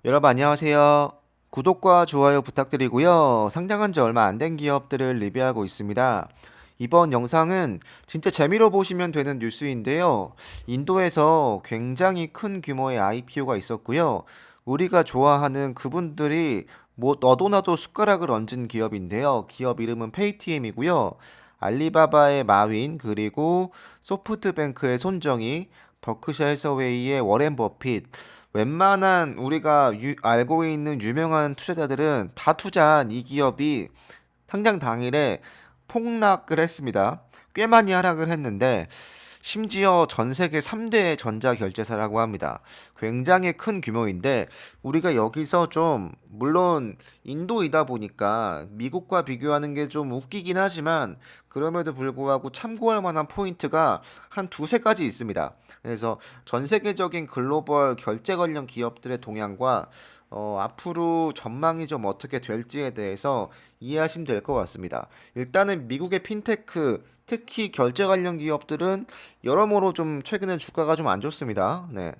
여러분 안녕하세요. 구독과 좋아요 부탁드리고요. 상장한 지 얼마 안 된 기업들을 리뷰하고 있습니다. 이번 영상은 진짜 재미로 보시면 되는 뉴스인데요. 인도에서 굉장히 큰 규모의 IPO가 있었고요. 우리가 좋아하는 그분들이 뭐 너도 나도 숟가락을 얹은 기업인데요. 기업 이름은 페이티엠이고요. 알리바바의 마윈 그리고 소프트뱅크의 손정희, 버크셔 해서웨이의 워렌 버핏, 웬만한 우리가 알고 있는 유명한 투자자들은 다 투자한 이 기업이 상장 당일에 폭락을 했습니다. 꽤 많이 하락을 했는데 심지어 전 세계 3대 전자결제사라고 합니다. 굉장히 큰 규모인데 우리가 여기서 좀 물론 인도이다 보니까 미국과 비교하는 게 좀 웃기긴 하지만 그럼에도 불구하고 참고할 만한 포인트가 한 두세 가지 있습니다. 그래서 전 세계적인 글로벌 결제 관련 기업들의 동향과 앞으로 전망이 좀 어떻게 될지에 대해서 이해하시면 될 것 같습니다. 일단은 미국의 핀테크, 특히 결제 관련 기업들은 여러모로 좀 최근에 주가가 좀 안 좋습니다. 네.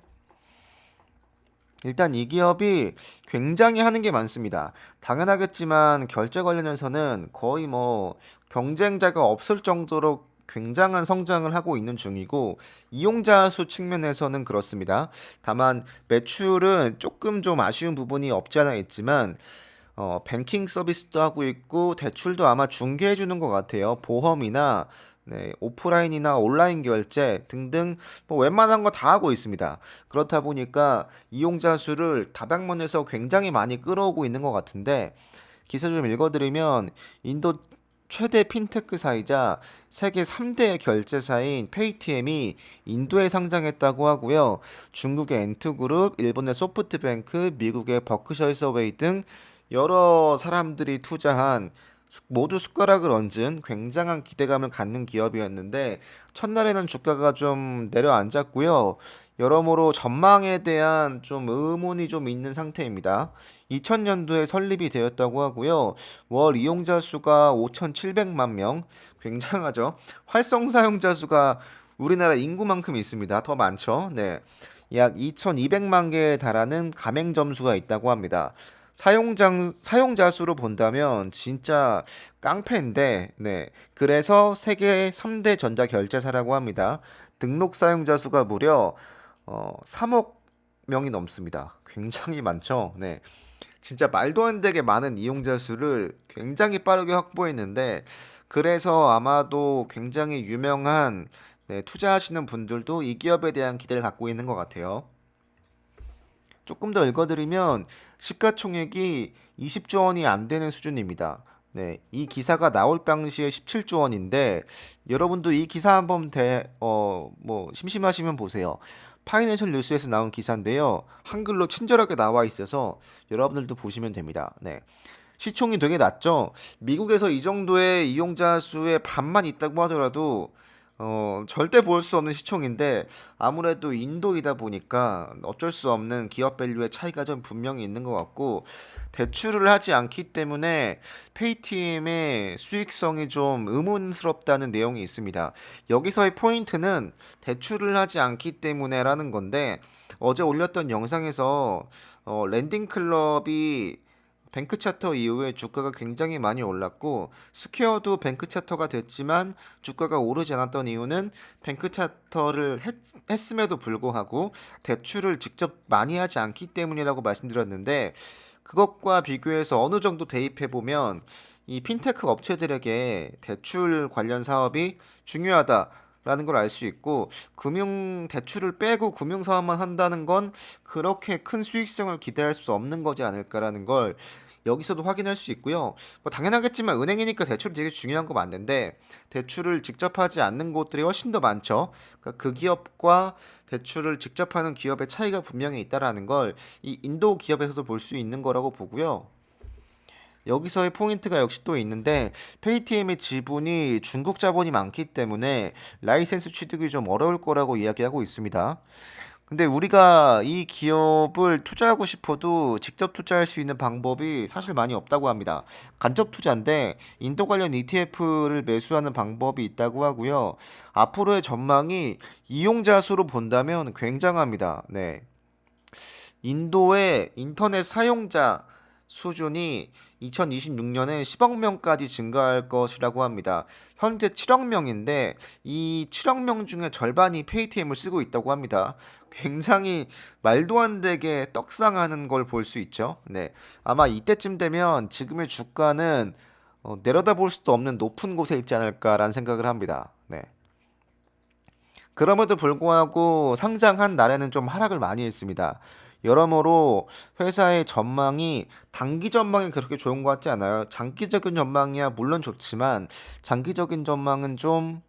일단 이 기업이 굉장히 하는 게 많습니다. 당연하겠지만 결제 관련해서는 거의 뭐 경쟁자가 없을 정도로 굉장한 성장을 하고 있는 중이고 이용자 수 측면에서는 그렇습니다. 다만 매출은 조금 좀 아쉬운 부분이 없지 않아 있지만 뱅킹 서비스도 하고 있고 대출도 아마 중개해 주는 것 같아요. 보험이나 네, 오프라인이나 온라인 결제 등등 뭐 웬만한 거 다 하고 있습니다. 그렇다 보니까 이용자 수를 다방면에서 굉장히 많이 끌어오고 있는 것 같은데 기사 좀 읽어드리면 인도 최대 핀테크사이자 세계 3대 결제사인 페이티엠이 인도에 상장했다고 하고요. 중국의 엔투그룹, 일본의 소프트뱅크, 미국의 버크셔 해서웨이 등 여러 사람들이 투자한 모두 숟가락을 얹은 굉장한 기대감을 갖는 기업이었는데 첫날에는 주가가 좀 내려앉았고요. 여러모로 전망에 대한 좀 의문이 좀 있는 상태입니다. 2000년도에 설립이 되었다고 하고요. 월 이용자 수가 5,700만 명, 굉장하죠. 활성 사용자 수가 우리나라 인구만큼 있습니다. 더 많죠. 네. 약 2,200만 개에 달하는 가맹 점수가 있다고 합니다. 사용자 수로 본다면 진짜 깡패인데, 네. 그래서 세계 3대 전자결제사라고 합니다. 등록 사용자 수가 무려 3억 명이 넘습니다. 굉장히 많죠. 네. 진짜 말도 안 되게 많은 이용자 수를 굉장히 빠르게 확보했는데, 그래서 아마도 굉장히 유명한 네, 투자하시는 분들도 이 기업에 대한 기대를 갖고 있는 것 같아요. 조금 더 읽어드리면 시가총액이 20조 원이 안 되는 수준입니다. 네, 이 기사가 나올 당시에 17조 원인데 여러분도 이 기사 한번 뭐 심심하시면 보세요. 파이낸셜 뉴스에서 나온 기사인데요. 한글로 친절하게 나와 있어서 여러분들도 보시면 됩니다. 네. 시총이 되게 낮죠. 미국에서 이 정도의 이용자 수의 반만 있다고 하더라도 절대 볼 수 없는 시총인데 아무래도 인도이다 보니까 어쩔 수 없는 기업 밸류의 차이가 좀 분명히 있는 것 같고 대출을 하지 않기 때문에 페이티엠의 수익성이 좀 의문스럽다는 내용이 있습니다. 여기서의 포인트는 대출을 하지 않기 때문에라는 건데 어제 올렸던 영상에서 랜딩 클럽이 뱅크 차터 이후에 주가가 굉장히 많이 올랐고 스퀘어도 뱅크 차터가 됐지만 주가가 오르지 않았던 이유는 뱅크 차터를 했음에도 불구하고 대출을 직접 많이 하지 않기 때문이라고 말씀드렸는데 그것과 비교해서 어느 정도 대입해 보면 이 핀테크 업체들에게 대출 관련 사업이 중요하다라는 걸 알 수 있고 금융 대출을 빼고 금융 사업만 한다는 건 그렇게 큰 수익성을 기대할 수 없는 거지 않을까라는 걸 여기서도 확인할 수 있고요. 뭐 당연하겠지만 은행이니까 대출이 되게 중요한 거 맞는데 대출을 직접 하지 않는 곳들이 훨씬 더 많죠. 그러니까 그 기업과 대출을 직접 하는 기업의 차이가 분명히 있다라는 걸 이 인도 기업에서도 볼 수 있는 거라고 보고요. 여기서의 포인트가 역시 또 있는데 페이티엠의 지분이 중국 자본이 많기 때문에 라이센스 취득이 좀 어려울 거라고 이야기하고 있습니다. 근데 우리가 이 기업을 투자하고 싶어도 직접 투자할 수 있는 방법이 사실 많이 없다고 합니다. 간접 투자인데 인도 관련 ETF를 매수하는 방법이 있다고 하고요. 앞으로의 전망이 이용자 수로 본다면 굉장합니다. 네. 인도의 인터넷 사용자 수준이 2026년에 10억 명까지 증가할 것이라고 합니다. 현재 7억 명인데 이 7억 명 중에 절반이 페이티엠을 쓰고 있다고 합니다. 굉장히 말도 안 되게 떡상하는 걸 볼 수 있죠. 네. 아마 이때쯤 되면 지금의 주가는 내려다볼 수도 없는 높은 곳에 있지 않을까라는 생각을 합니다. 네. 그럼에도 불구하고 상장한 날에는 좀 하락을 많이 했습니다. 여러모로 회사의 전망이 단기 전망이 그렇게 좋은 것 같지 않아요. 장기적인 전망이야 물론 좋지만 장기적인 전망은 좀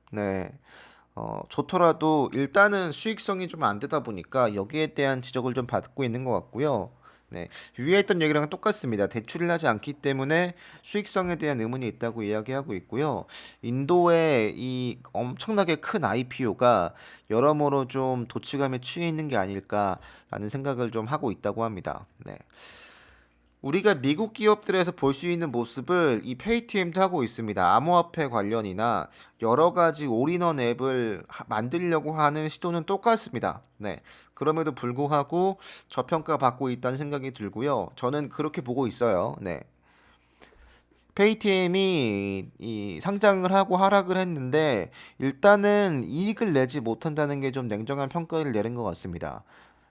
좋더라도 일단은 수익성이 좀 안 되다 보니까 여기에 대한 지적을 좀 받고 있는 것 같고요. 네, 위에 했던 얘기랑 똑같습니다. 대출을 하지 않기 때문에 수익성에 대한 의문이 있다고 이야기하고 있고요. 인도의 이 엄청나게 큰 IPO가 여러모로 좀 도취감에 취해 있는 게 아닐까라는 생각을 좀 하고 있다고 합니다. 네. 우리가 미국 기업들에서 볼 수 있는 모습을 이 페이티엠도 하고 있습니다. 암호화폐 관련이나 여러 가지 올인원 앱을 만들려고 하는 시도는 똑같습니다. 네. 그럼에도 불구하고 저평가 받고 있다는 생각이 들고요. 저는 그렇게 보고 있어요. 네. 페이티엠이 이 상장을 하고 하락을 했는데 일단은 이익을 내지 못한다는 게 좀 냉정한 평가를 내린 것 같습니다.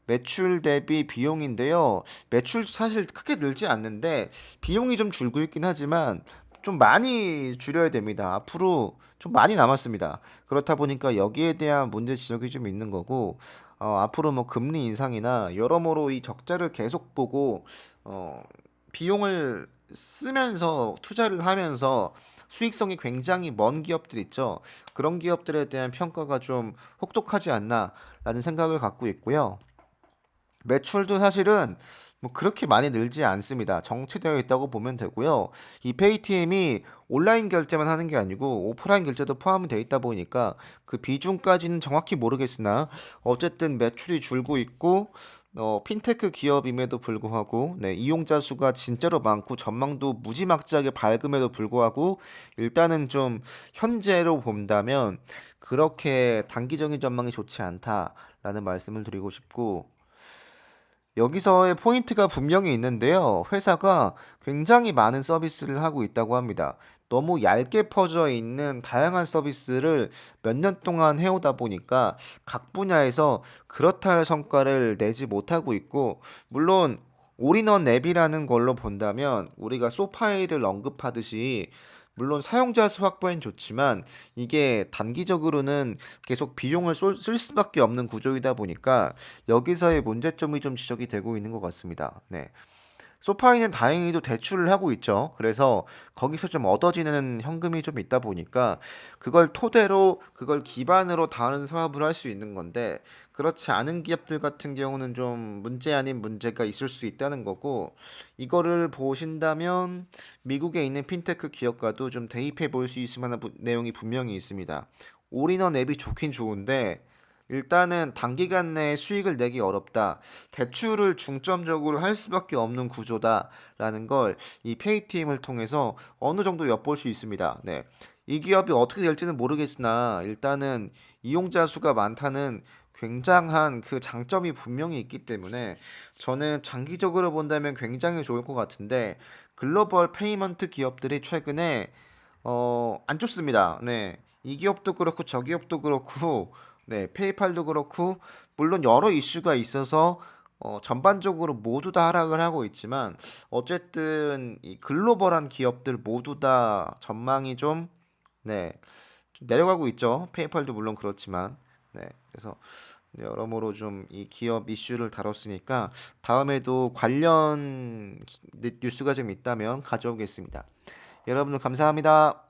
매출 대비 비용인데요. 매출 사실 크게 늘지 않는데 비용이 좀 줄고 있긴 하지만 좀 많이 줄여야 됩니다. 앞으로 좀 많이 남았습니다. 그렇다 보니까 여기에 대한 문제 지적이 좀 있는 거고 앞으로 뭐 금리 인상이나 여러모로 이 적자를 계속 보고 어, 비용을 쓰면서 투자를 하면서 수익성이 굉장히 먼 기업들 있죠. 그런 기업들에 대한 평가가 좀 혹독하지 않나라는 생각을 갖고 있고요. 매출도 사실은 뭐 그렇게 많이 늘지 않습니다. 정체되어 있다고 보면 되고요. 이 페이티엠이 온라인 결제만 하는 게 아니고 오프라인 결제도 포함이 되어 있다 보니까 그 비중까지는 정확히 모르겠으나 어쨌든 매출이 줄고 있고 핀테크 기업임에도 불구하고 이용자 수가 진짜로 많고 전망도 무지막지하게 밝음에도 불구하고 일단은 좀 현재로 본다면 그렇게 단기적인 전망이 좋지 않다라는 말씀을 드리고 싶고 여기서의 포인트가 분명히 있는데요. 회사가 굉장히 많은 서비스를 하고 있다고 합니다. 너무 얇게 퍼져 있는 다양한 서비스를 몇 년 동안 해오다 보니까 각 분야에서 그렇다 할 성과를 내지 못하고 있고, 물론 올인원 앱이라는 걸로 본다면 우리가 소파이를 언급하듯이 물론 사용자 수 확보엔 좋지만 이게 단기적으로는 계속 비용을 쓸 수밖에 없는 구조이다 보니까 여기서의 문제점이 좀 지적이 되고 있는 것 같습니다. 네. 소파이는 다행히도 대출을 하고 있죠. 그래서 거기서 좀 얻어지는 현금이 좀 있다 보니까 그걸 토대로 그걸 기반으로 다른 사업을 할 수 있는 건데 그렇지 않은 기업들 같은 경우는 좀 문제 아닌 문제가 있을 수 있다는 거고 이거를 보신다면 미국에 있는 핀테크 기업과도 좀 대입해 볼 수 있을 만한 내용이 분명히 있습니다. 올인원 앱이 좋긴 좋은데 일단은 단기간 내에 수익을 내기 어렵다. 대출을 중점적으로 할 수밖에 없는 구조다라는 걸 이 페이티엠을 통해서 어느 정도 엿볼 수 있습니다. 네. 이 기업이 어떻게 될지는 모르겠으나 일단은 이용자 수가 많다는 굉장한 그 장점이 분명히 있기 때문에 저는 장기적으로 본다면 굉장히 좋을 것 같은데 글로벌 페이먼트 기업들이 최근에 안 좋습니다. 네. 이 기업도 그렇고 저 기업도 그렇고 페이팔도 그렇고 물론 여러 이슈가 있어서 전반적으로 모두 다 하락을 하고 있지만 어쨌든 이 글로벌한 기업들 모두 다 전망이 좀 내려가고 있죠. 페이팔도 물론 그렇지만 그래서 여러모로 좀 이 기업 이슈를 다뤘으니까 다음에도 관련 뉴스가 좀 있다면 가져오겠습니다. 여러분들 감사합니다.